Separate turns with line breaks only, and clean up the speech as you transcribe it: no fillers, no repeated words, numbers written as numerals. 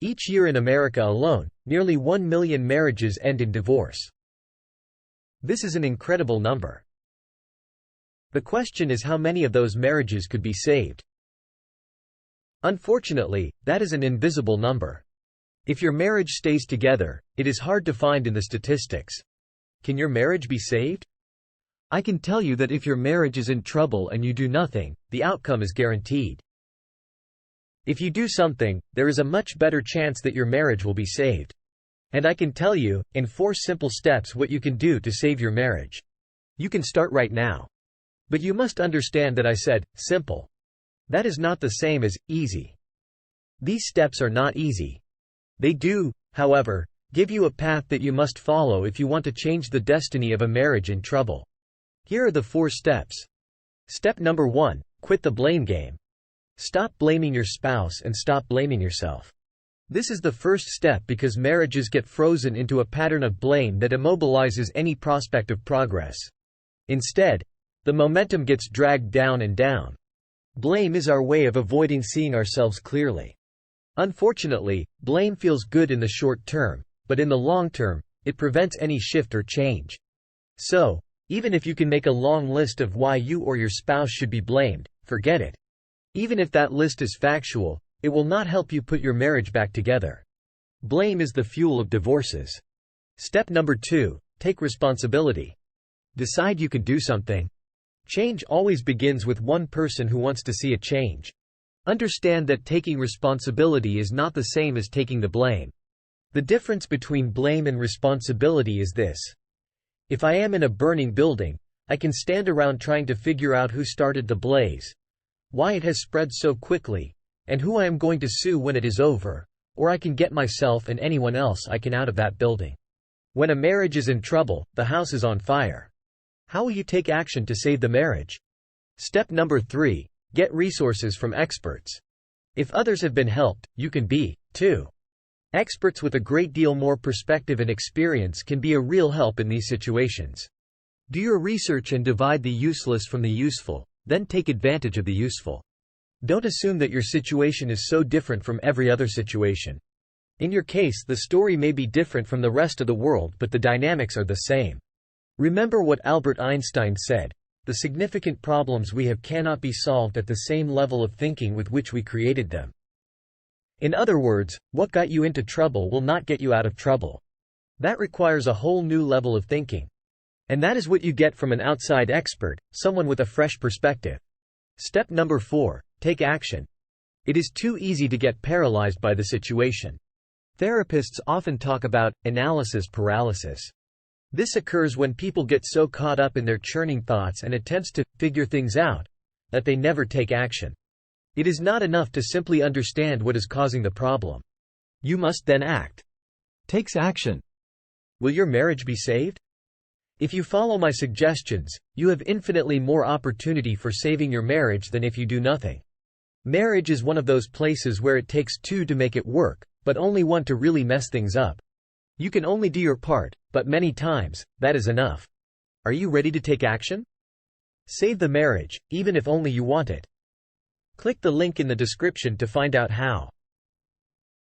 Each year in America alone, nearly 1 million marriages end in divorce. This is an incredible number. The question is how many of those marriages could be saved. Unfortunately, that is an invisible number. If your marriage stays together, it is hard to find in the statistics. Can your marriage be saved? I can tell you that if your marriage is in trouble and you do nothing, the outcome is guaranteed. If you do something, there is a much better chance that your marriage will be saved. And I can tell you, in 4 simple steps, what you can do to save your marriage. You can start right now. But you must understand that I said, simple. That is not the same as easy. These steps are not easy. They do, however, give you a path that you must follow if you want to change the destiny of a marriage in trouble. Here are the 4 steps. Step number 1, quit the blame game. Stop blaming your spouse and stop blaming yourself. This is the first step because marriages get frozen into a pattern of blame that immobilizes any prospect of progress. Instead, the momentum gets dragged down and down. Blame is our way of avoiding seeing ourselves clearly. Unfortunately, blame feels good in the short term, but in the long term, it prevents any shift or change. So, even if you can make a long list of why you or your spouse should be blamed, forget it. Even if that list is factual, it will not help you put your marriage back together. Blame is the fuel of divorces. Step number 2, take responsibility. Decide you can do something. Change always begins with one person who wants to see a change. Understand that taking responsibility is not the same as taking the blame. The difference between blame and responsibility is this. If I am in a burning building, I can stand around trying to figure out who started the blaze, why it has spread so quickly, and who I am going to sue when it is over, or I can get myself and anyone else I can out of that building. When a marriage is in trouble, the house is on fire. How will you take action to save the marriage? Step number 3, get resources from experts. If others have been helped, you can be, too. Experts with a great deal more perspective and experience can be a real help in these situations. Do your research and divide the useless from the useful. Then take advantage of the useful. Don't assume that your situation is so different from every other situation. In your case, the story may be different from the rest of the world, but the dynamics are the same. Remember what Albert Einstein said, the significant problems we have cannot be solved at the same level of thinking with which we created them. In other words, what got you into trouble will not get you out of trouble. That requires a whole new level of thinking. And that is what you get from an outside expert, someone with a fresh perspective. Step number 4, take action. It is too easy to get paralyzed by the situation. Therapists often talk about analysis paralysis. This occurs when people get so caught up in their churning thoughts and attempts to figure things out that they never take action. It is not enough to simply understand what is causing the problem. You must then act. Takes action. Will your marriage be saved? If you follow my suggestions, you have infinitely more opportunity for saving your marriage than if you do nothing. Marriage is one of those places where it takes 2 to make it work, but only 1 to really mess things up. You can only do your part, but many times, that is enough. Are you ready to take action? Save the marriage, even if only you want it. Click the link in the description to find out how.